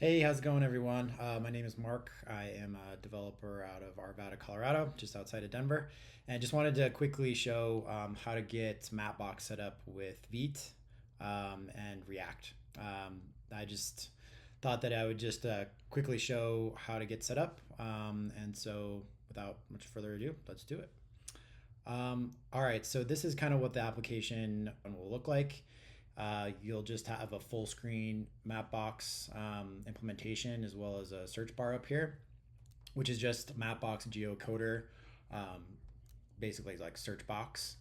Hey, how's it going, everyone? My name is Mark. I am a developer out of Arvada, Colorado, just outside of Denver. And just wanted to quickly show how to get Mapbox set up with Vite and React. I just thought that I would just quickly show how to get set up. And so, without much further ado, let's do it. All right, so this is kind of what the application will look like. You'll just have a full screen Mapbox implementation as well as a search bar up here, which is just Mapbox geocoder, um, basically like search box.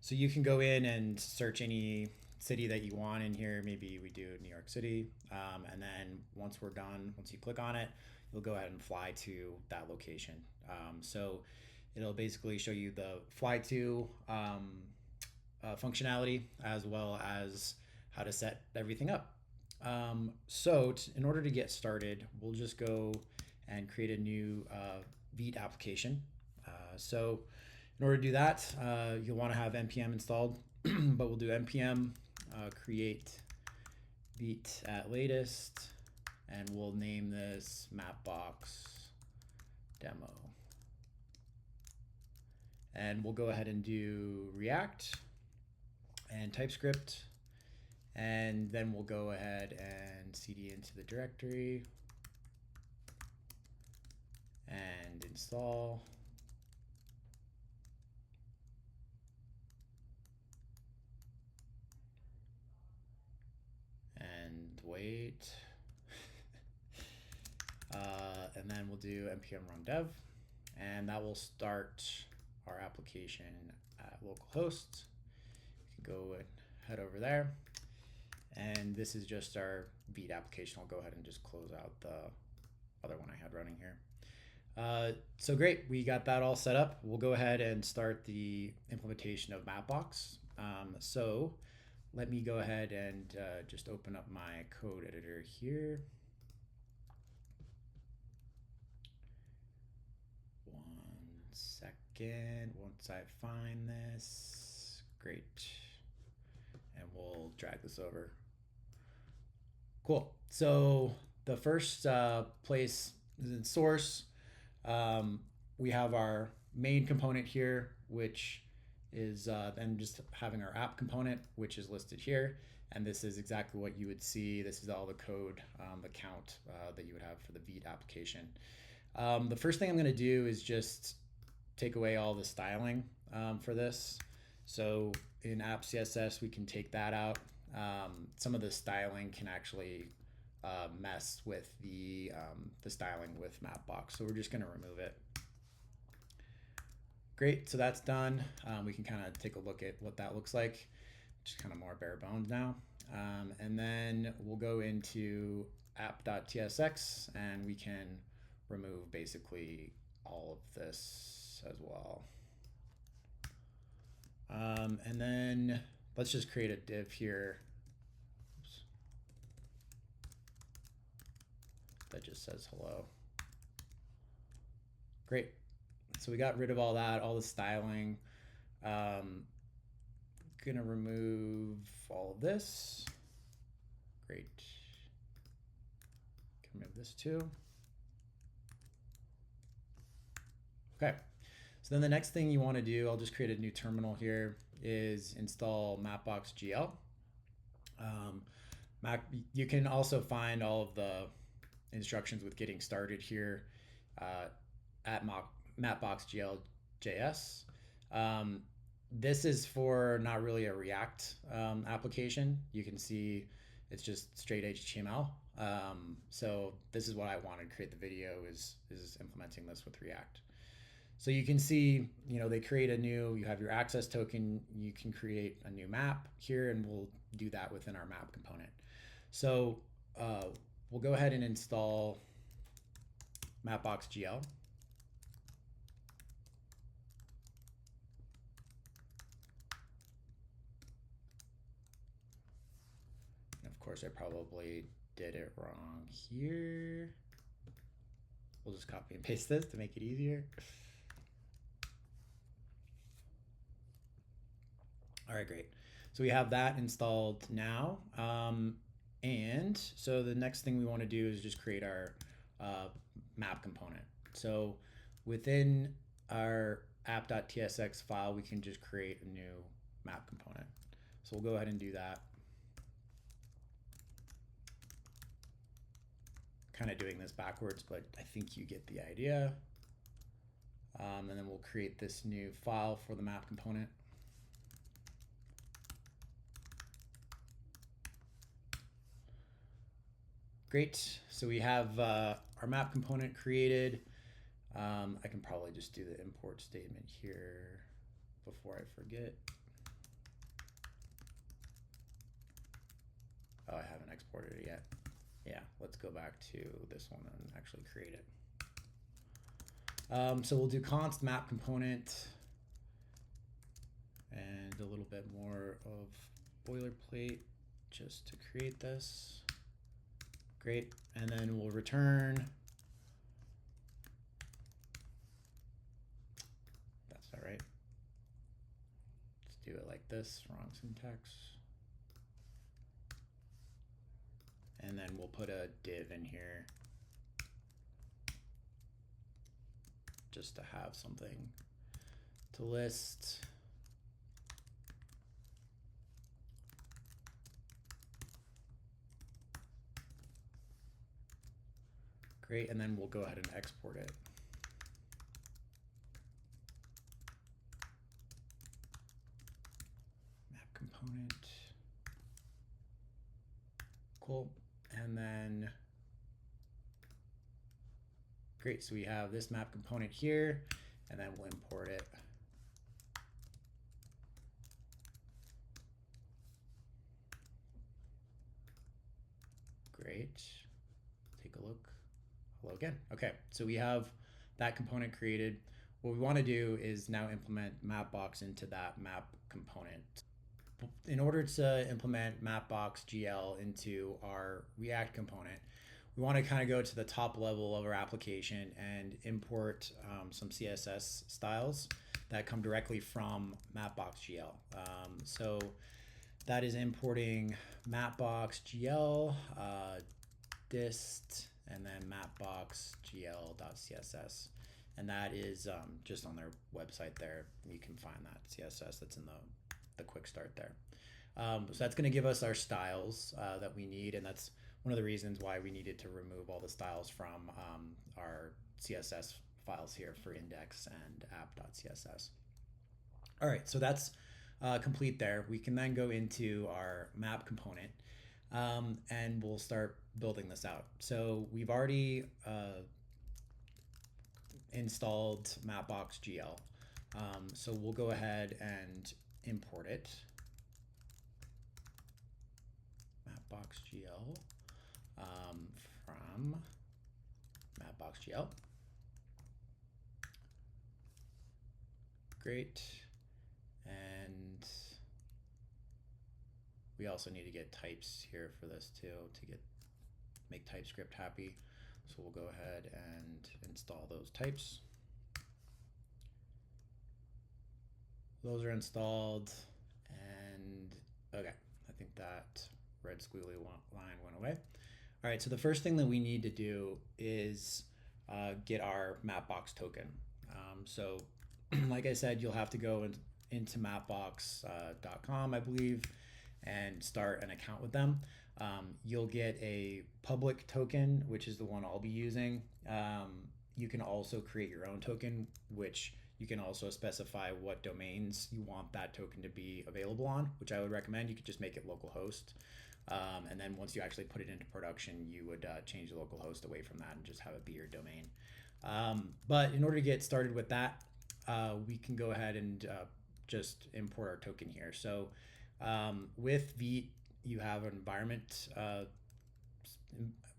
So you can go in and search any city that you want in here. Maybe we do New York City. And then once we're done, once you click on it, you'll go ahead and fly to that location. So it'll basically show you the fly to functionality as well as how to set everything up. In order to get started, we'll just go and create a new Vite application. So in order to do that, you'll want to have npm installed, but we'll do npm create Vite at latest, and we'll name this Mapbox demo. And we'll go ahead and do React and TypeScript, and then we'll go ahead and cd into the directory and install. And wait. And then we'll do npm run dev, and that will start our application at localhost. You can go and head over there. And this is just our Vite application. I'll go ahead and just close out the other one I had running here. So great, we got that all set up. We'll go ahead and start the implementation of Mapbox. So let me go ahead and just open up my code editor here. One second, once I find this, great. And we'll drag this over. Cool. So the first place is in source. We have our main component here, which is then just having our app component, which is listed here. And this is exactly what you would see. This is all the code, the count that you would have for the Vite application. The first thing I'm going to do is just take away all the styling for this. So in app CSS, we can take that out. Some of the styling can actually mess with the styling with Mapbox, so we're just going to remove it. Great, so that's done. We can kind of take a look at what that looks like, just kind of more bare bones now. And then we'll go into app.tsx, and we can remove basically all of this as well. And then let's just create a div here. Oops. That just says hello. Great. So we got rid of all that, all the styling. Gonna remove all of this. Great. Can remove this too. Okay. So then the next thing you want to do, I'll just create a new terminal here, is install Mapbox GL. You can also find all of the instructions with getting started here at Mapbox GL.js. This is for not really a React application. You can see it's just straight HTML. So this is what I wanted to create the video is implementing this with React. So you can see, they create you have your access token, you can create a new map here, and we'll do that within our map component. So we'll go ahead and install Mapbox GL. And of course, I probably did it wrong here. We'll just copy and paste this to make it easier. All right, great. So we have that installed now. And so the next thing we want to do is just create our map component. So within our app.tsx file, we can just create a new map component. So we'll go ahead and do that. Kind of doing this backwards, but I think you get the idea. And then we'll create this new file for the map component. Great, so we have our map component created. I can probably just do the import statement here before I forget. Oh, I haven't exported it yet. Yeah, let's go back to this one and actually create it. So we'll do const map component and a little bit more of boilerplate just to create this. Great, and then we'll return. That's all right. Let's do it like this, wrong syntax. And then we'll put a div in here just to have something to list. Great, and then we'll go ahead and export it. Map component. Cool, and then great, so we have this map component here, and then we'll import it. Great, take a look. Hello again. Okay, so we have that component created. What we want to do is now implement Mapbox into that map component. In order to implement Mapbox GL into our React component, we want to kind of go to the top level of our application and import some CSS styles that come directly from Mapbox GL. So that is importing Mapbox GL, dist, and then Mapbox GL.css. And that is just on their website there. You can find that CSS that's in the quick start there. So that's going to give us our styles that we need, and that's one of the reasons why we needed to remove all the styles from our CSS files here for index and app.css. All right, so that's complete there. We can then go into our map component and we'll start building this out. So we've already installed Mapbox GL. So we'll go ahead and import it. Mapbox GL from Mapbox GL. Great. And we also need to get types here for this too to make TypeScript happy. So we'll go ahead and install those types. Those are installed, and okay, I think that red squiggly line went away. All right, so the first thing that we need to do is get our Mapbox token. So like I said, you'll have to go into mapbox.com, I believe, and start an account with them. You'll get a public token, which is the one I'll be using. You can also create your own token, which you can also specify what domains you want that token to be available on, which I would recommend. You could just make it localhost. And then once you actually put it into production, you would change the localhost away from that and just have it be your domain. But in order to get started with that, we can go ahead and just import our token here. So with Vite, you have an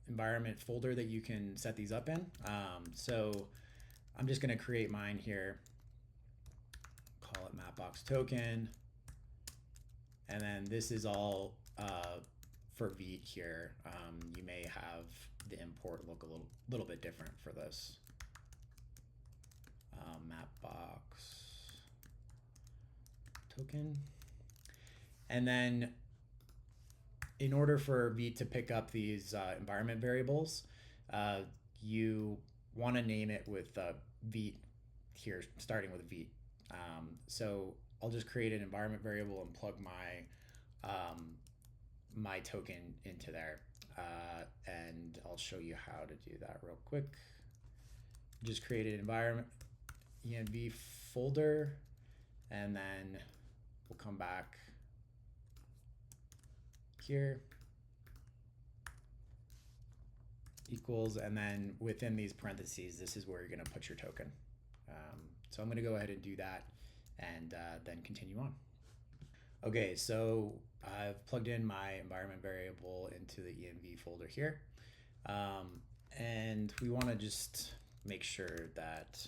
environment folder that you can set these up in. So I'm just going to create mine here, call it Mapbox token, and then this is all for Vite here. You may have the import look a little bit different for this. Mapbox token, and then in order for Vite to pick up these environment variables, you want to name it with Vite here, starting with Vite. So I'll just create an environment variable and plug my token into there. And I'll show you how to do that real quick. Just create an environment env folder, and then we'll come back here, equals, and then within these parentheses, this is where you're going to put your token. So I'm going to go ahead and do that and then continue on. Okay, so I've plugged in my environment variable into the env folder here. And we want to just make sure that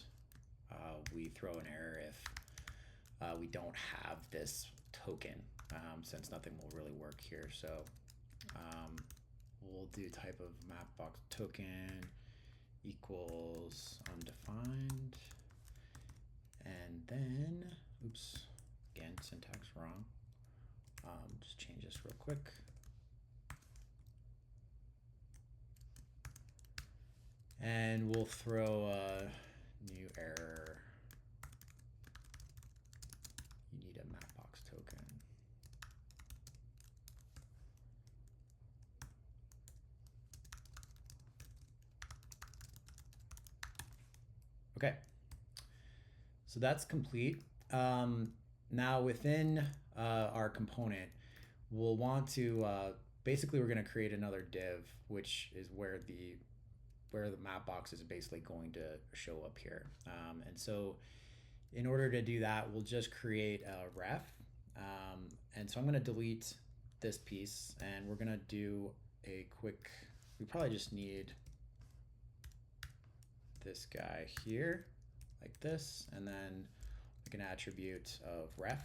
we throw an error if we don't have this token, since nothing will really work here. So we'll do type of Mapbox token equals undefined, and then, oops, again, syntax wrong. Just change this real quick. And we'll throw a new error. You need a Mapbox token. Okay, so that's complete. Now within our component, we'll want to, basically we're going to create another div, which is where the Mapbox is basically going to show up here. And so in order to do that, we'll just create a ref. And so I'm going to delete this piece, and we're going to do a quick, we probably just need this guy here, like this, and then like an attribute of ref.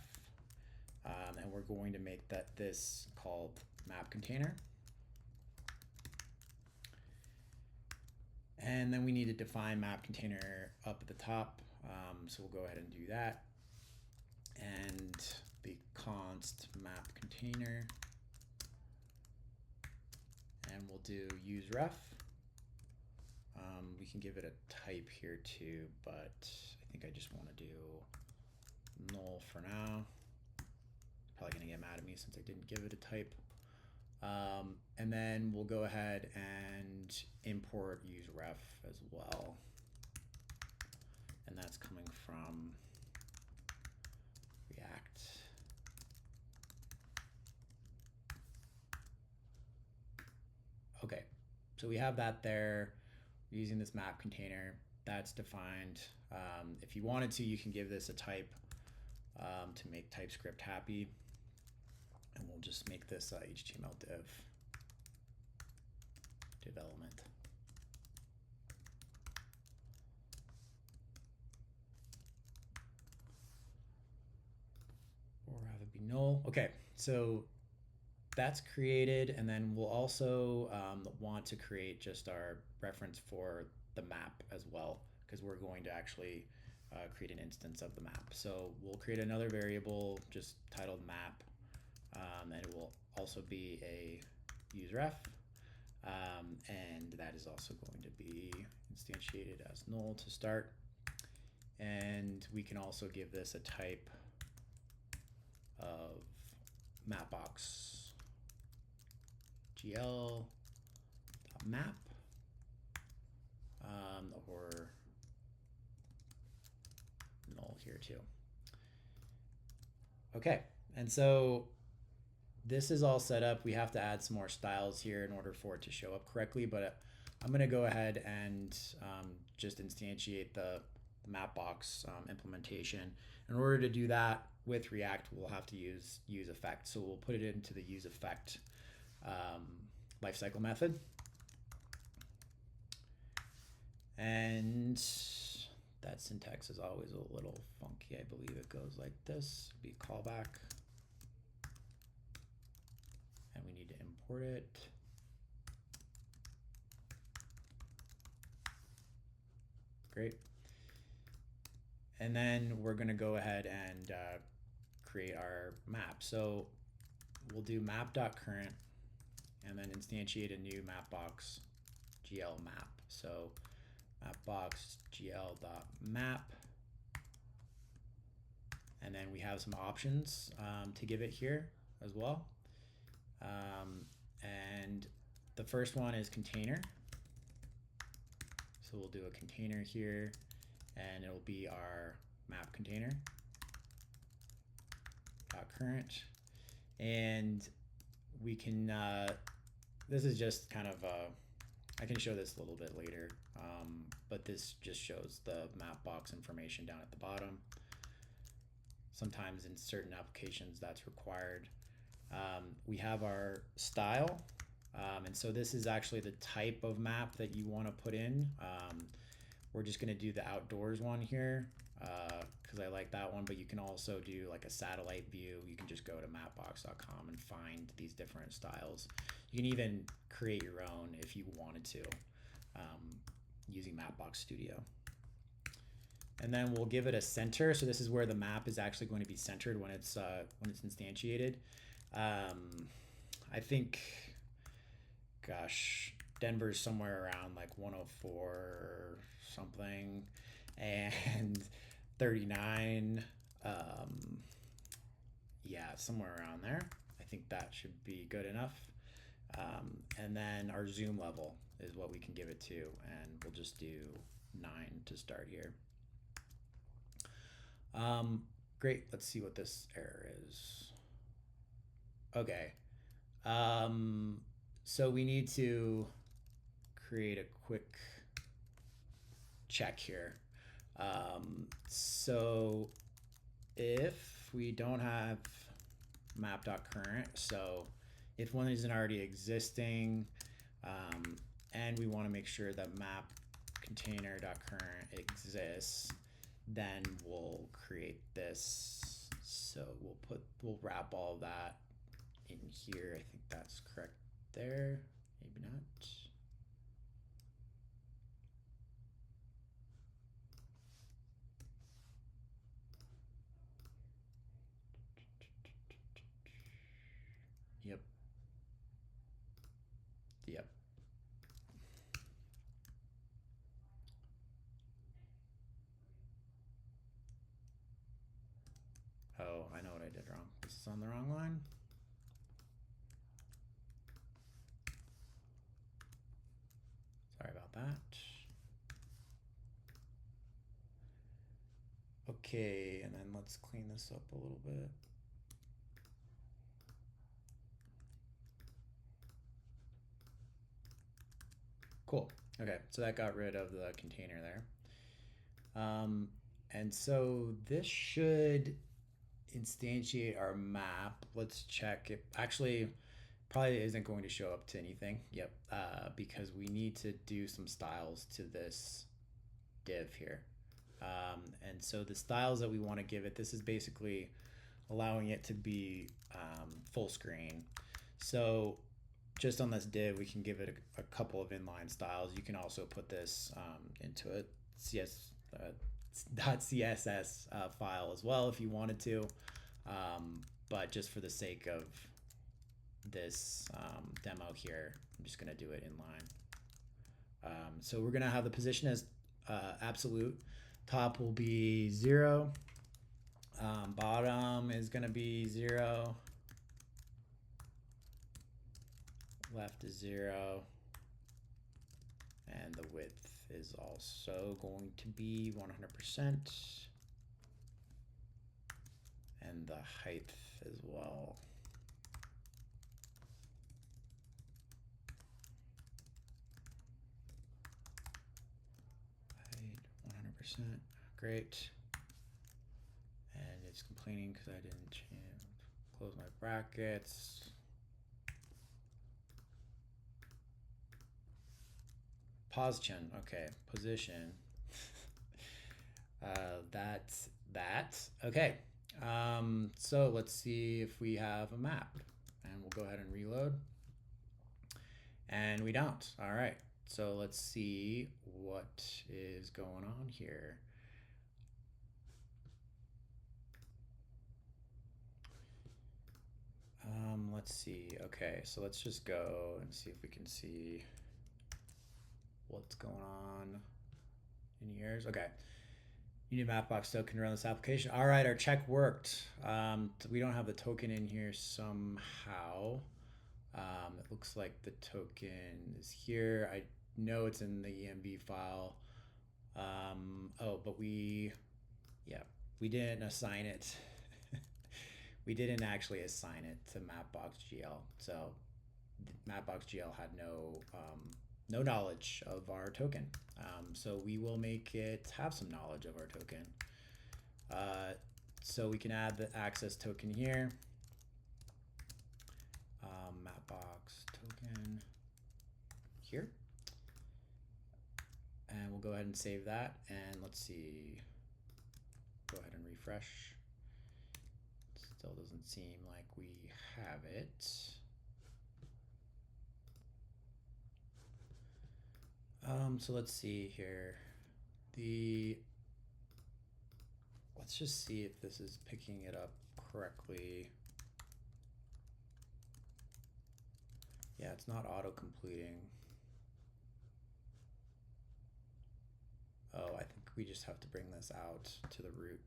And we're going to make this called map container. And then we need to define map container up at the top. So we'll go ahead and do that. And the const map container. And we'll do use ref. We can give it a type here too, but I think I just want to do null for now. Probably gonna get mad at me since I didn't give it a type. And then we'll go ahead and import use ref as well. And that's coming from React. Okay, so we have that there. We're using this map container. That's defined. If you wanted to, you can give this a type to make TypeScript happy. And we'll just make this HTML div development. Or have it be null. Okay, so that's created, and then we'll also want to create just our reference for the map as well, because we're going to actually create an instance of the map. So we'll create another variable just titled map. And it will also be a useRef, and that is also going to be instantiated as null to start. And we can also give this a type of Mapbox GL map, or null here too. Okay, and so this is all set up. We have to add some more styles here in order for it to show up correctly, but I'm going to go ahead and just instantiate the Mapbox implementation. In order to do that with React, we'll have to use effect. So we'll put it into the use effect lifecycle method. And that syntax is always a little funky. I believe it goes like this, be callback. And we need to import it. Great. And then we're going to go ahead and create our map. So we'll do map.current and then instantiate a new Mapbox GL map. So Mapbox GL.map, and then we have some options to give it here as well. And the first one is container. So we'll do a container here, and it'll be our map container .current. And we can, this is just kind of, I can show this a little bit later, but this just shows the Mapbox information down at the bottom. Sometimes in certain applications that's required. We have our style, and so this is actually the type of map that you want to put in. We're just going to do the outdoors one here because I like that one, but you can also do like a satellite view. You can just go to mapbox.com and find these different styles. You can even create your own if you wanted to using Mapbox Studio. And then we'll give it a center. So this is where the map is actually going to be centered when it's instantiated. I think, gosh, Denver's somewhere around like 104 or something, and 39. Yeah, somewhere around there. I think that should be good enough. And then our zoom level is what we can give it to, and we'll just do 9 to start here. Great, let's see what this error is. Okay, so we need to create a quick check here. So if we don't have map.current, so if one isn't already existing, and we want to make sure that map container.current exists, then we'll create this. So we'll wrap all of that in here. I think that's correct there. Maybe not. Yep. Yep. Oh, I know what I did wrong. This is on the wrong line. Sorry about that. Okay, and then let's clean this up a little bit. Cool. Okay, so that got rid of the container there. And so this should instantiate our map. Let's check it. Actually, probably isn't going to show up to anything. Yep, because we need to do some styles to this div here. And so the styles that we want to give it, this is basically allowing it to be full screen. So just on this div, we can give it a couple of inline styles. You can also put this into a .css file as well if you wanted to, but just for the sake of this demo here, I'm just going to do it inline. So we're going to have the position as absolute. Top will be 0. Bottom is going to be 0. Left is 0. And the width is also going to be 100%. And the height as well. Height 100%. Great. And it's complaining because I didn't close my brackets. Position, okay, position. That's that. Okay, so let's see if we have a map, and we'll go ahead and reload. And we don't. All right, so let's see what is going on here. Let's see. Okay, so let's just go and see if we can see what's going on in yours. Okay. You need Mapbox token to run this application. All right, our check worked. We don't have the token in here somehow. It looks like the token is here. I know it's in the EMB file. But we didn't assign it. We didn't actually assign it to Mapbox GL. So Mapbox GL had no knowledge of our token. So we will make it have some knowledge of our token. So we can add the access token here. Mapbox token here. And we'll go ahead and save that. And let's see. Go ahead and refresh. Still doesn't seem like we have it. So let's see here. Let's just see if this is picking it up correctly. Yeah, it's not auto-completing. Oh, I think we just have to bring this out to the root.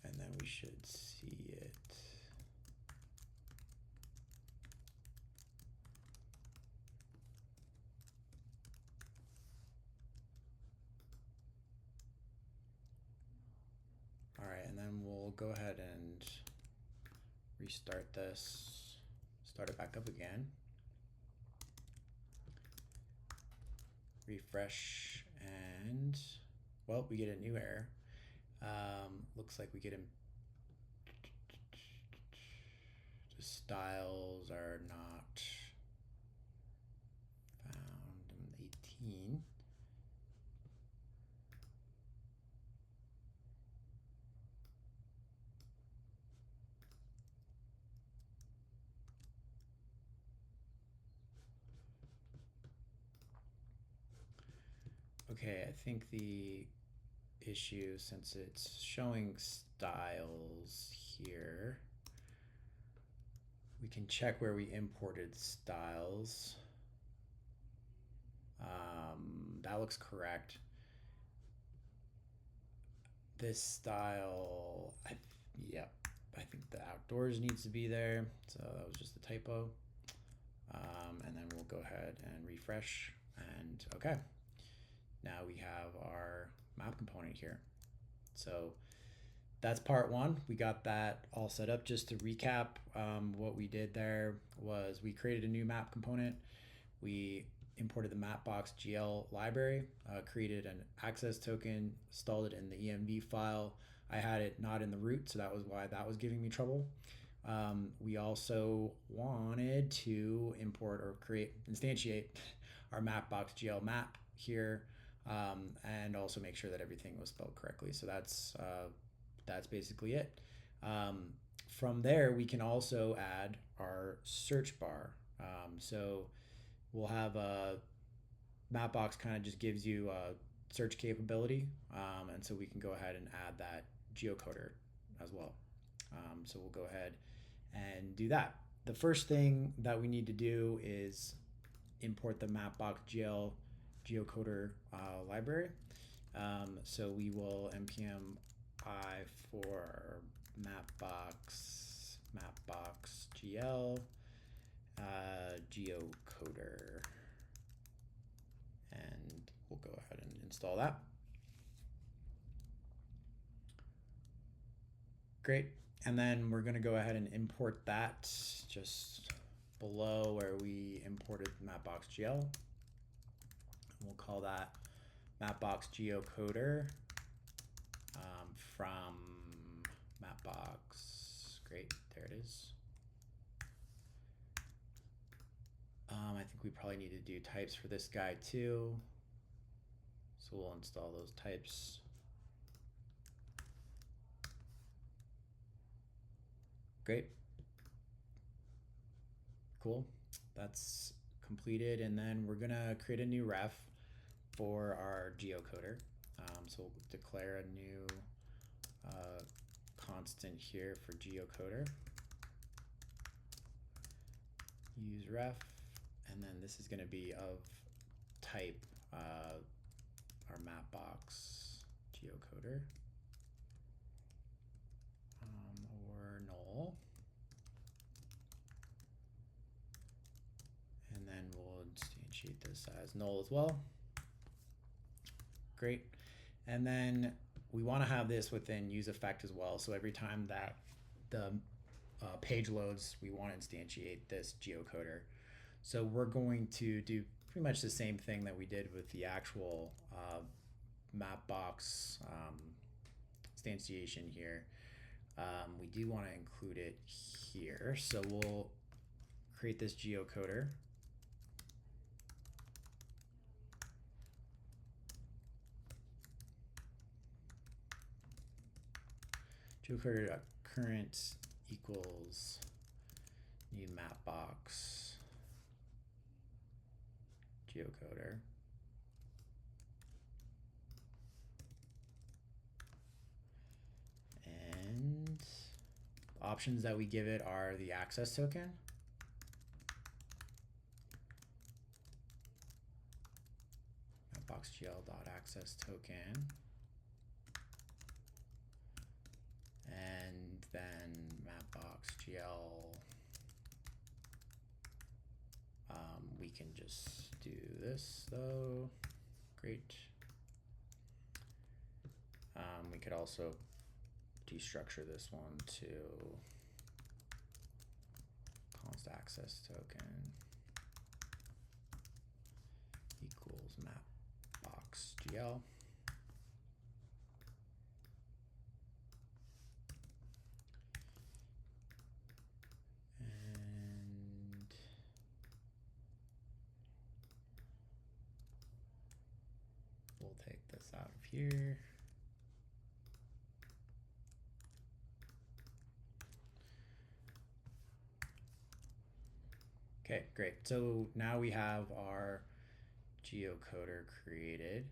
And then we should see it. All right, and then we'll go ahead and restart this, start it back up again. Refresh, and well, we get a new error. Looks like we get the styles are not found in 18. Okay, I think the issue, since it's showing styles here, we can check where we imported styles. That looks correct. This style, I think the outdoors needs to be there, so that was just a typo. And then we'll go ahead and refresh, and okay. Now we have our map component here. So that's part one. We got that all set up. Just to recap, what we did there was we created a new map component. We imported the Mapbox GL library, created an access token, installed it in the EMB file. I had it not in the root, so that was why that was giving me trouble. We also wanted to import or instantiate our Mapbox GL map here, and also make sure that everything was spelled correctly. So that's basically it. From there, we can also add our search bar. So we'll have a Mapbox kind of just gives you a search capability, and so we can go ahead and add that geocoder as well. So we'll go ahead and do that. The first thing that we need to do is import the Mapbox GL geocoder library. So we will npm I for Mapbox GL geocoder, and we'll go ahead and install that. Great. And then we're going to go ahead and import that just below where we imported Mapbox GL. We'll call that Mapbox geocoder from Mapbox. Great, there it is. I think we probably need to do types for this guy too. So we'll install those types. Great. Cool. That's completed. And then we're going to create a new ref for our geocoder. So we'll declare a new constant here for geocoder. Use ref, and then this is going to be of type our Mapbox geocoder or null. And then we'll instantiate this as null as well. Great. And then we want to have this within use effect as well. So every time that the page loads, we want to instantiate this geocoder. So we're going to do pretty much the same thing that we did with the actual Mapbox instantiation here. We do want to include it here. So we'll create this geocoder. Geocoder.current equals new Mapbox geocoder. And the options that we give it are the access token. Mapbox.gl.access token. And then Mapbox.gl, we can just do this though. Great. We could also destructure this one to const access token equals Mapbox.gl. We'll take this out of here. Okay, great. So now we have our geocoder created.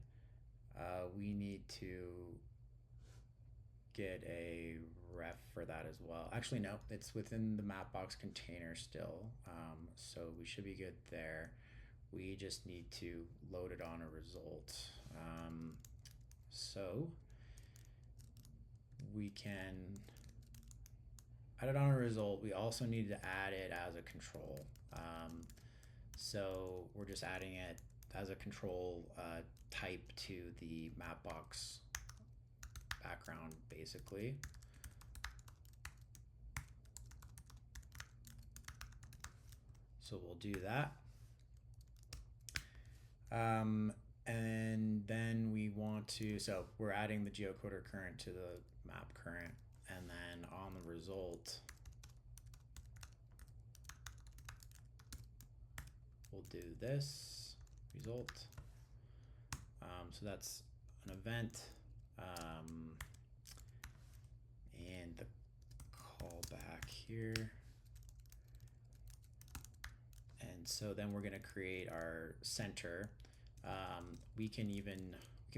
We need to get a ref for that as well. Actually, no, it's within the Mapbox container still. So we should be good there. We just need to load it on a result. So we can add it on a result. We also need to add it as a control. So we're just adding it as a control type to the Mapbox background, basically. So we'll do that. And then we want to, so we're adding the geocoder current to the map current, and then on the result, we'll do this result. So that's an event, and the callback here. And so then we're going to create our center. We can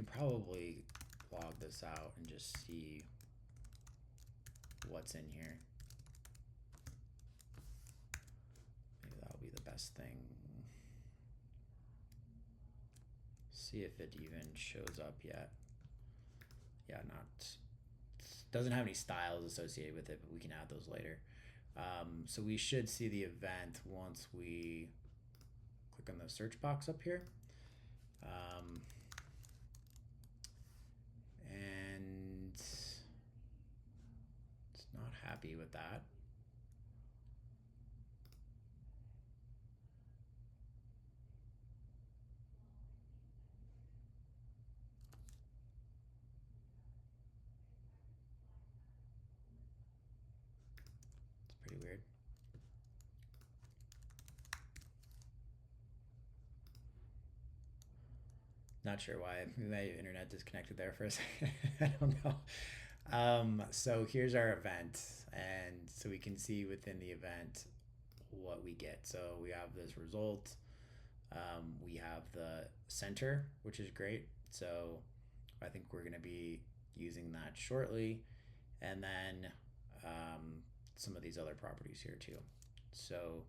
probably log this out and just see what's in here. Maybe that'll be the best thing. See if it even shows up yet. Yeah, doesn't have any styles associated with it, but we can add those later. So we should see the event once we click on the search box up here. And it's not happy with that. It's pretty weird. Not sure why. My internet disconnected there for a second. I don't know. So here's our event, and so we can see within the event what we get. So we have this result. We have the center, which is great. So I think we're going to be using that shortly. and then some of these other properties here too. So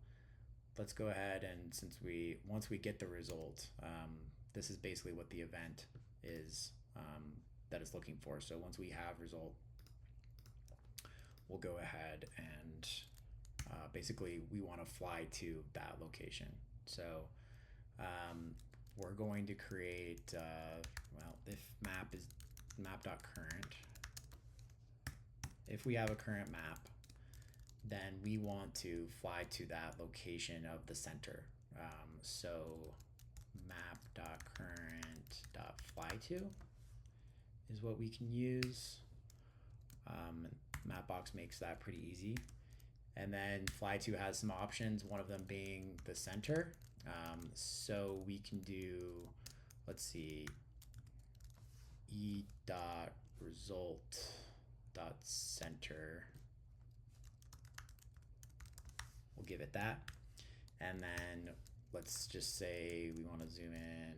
let's go ahead, and once we get the result, this is basically what the event is that it's looking for. So once we have result, we'll go ahead and basically we want to fly to that location. So we're going to create, well, if map is map.current, if we have a current map, then we want to fly to that location of the center. So map.current.fly to is what we can use. Mapbox makes that pretty easy. And then fly to has some options, one of them being the center. So we can do, let's see, e.result.center. We'll give it that. And then let's just say we want to zoom in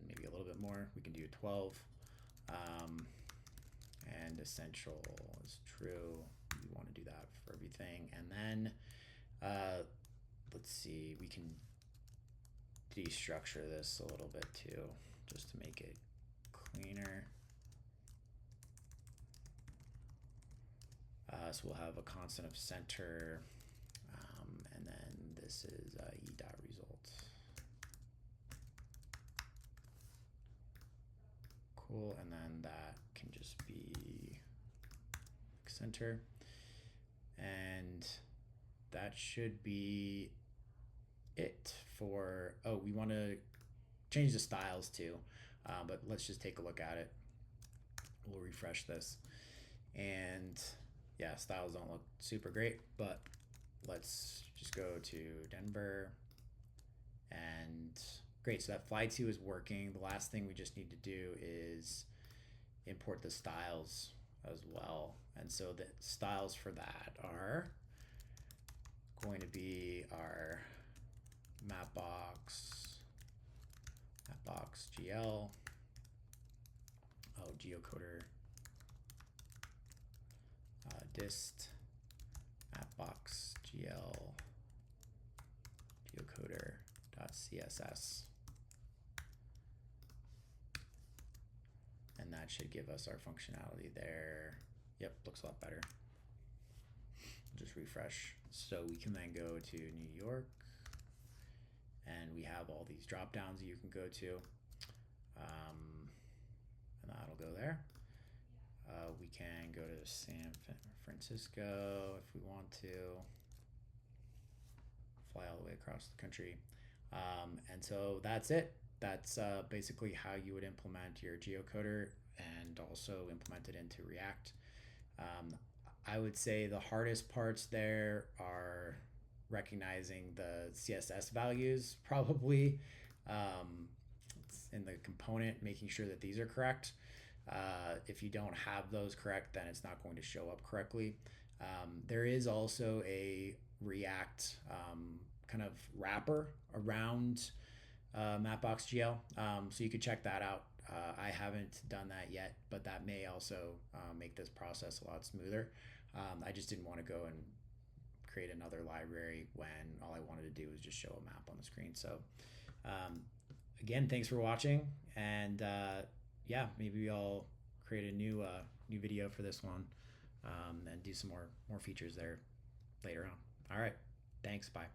maybe a little bit more. We can do 12. And essential is true. We want to do that for everything. And then let's see, we can destructure this a little bit too, just to make it cleaner. So we'll have a constant of center, and then this is e.result. Cool, and then that can just be center, and that should be it for, oh, we want to change the styles too, but let's just take a look at it. We'll refresh this, and yeah, styles don't look super great, but let's just go to Denver, and great, so that fly to is working. The last thing we just need to do is import the styles as well, and so the styles for that are going to be our Mapbox GL, geocoder, dist, Mapbox GL, geocoder.css, and that should give us our functionality there. Yep, looks a lot better. Just refresh. So we can then go to New York, and we have all these drop downs that you can go to, and that'll go there. We can go to San Francisco if we want to, fly all the way across the country. And so that's it. That's basically how you would implement your geocoder and also implement it into React. I would say the hardest parts there are recognizing the CSS values, probably in the component, making sure that these are correct. If you don't have those correct, then it's not going to show up correctly. There is also a React kind of wrapper around Mapbox GL, so you could check that out. I haven't done that yet, but that may also make this process a lot smoother. I just didn't want to go and create another library when all I wanted to do was just show a map on the screen. So again, thanks for watching, and yeah, maybe I'll create a new video for this one, and do some more features there later on. All right, thanks, bye.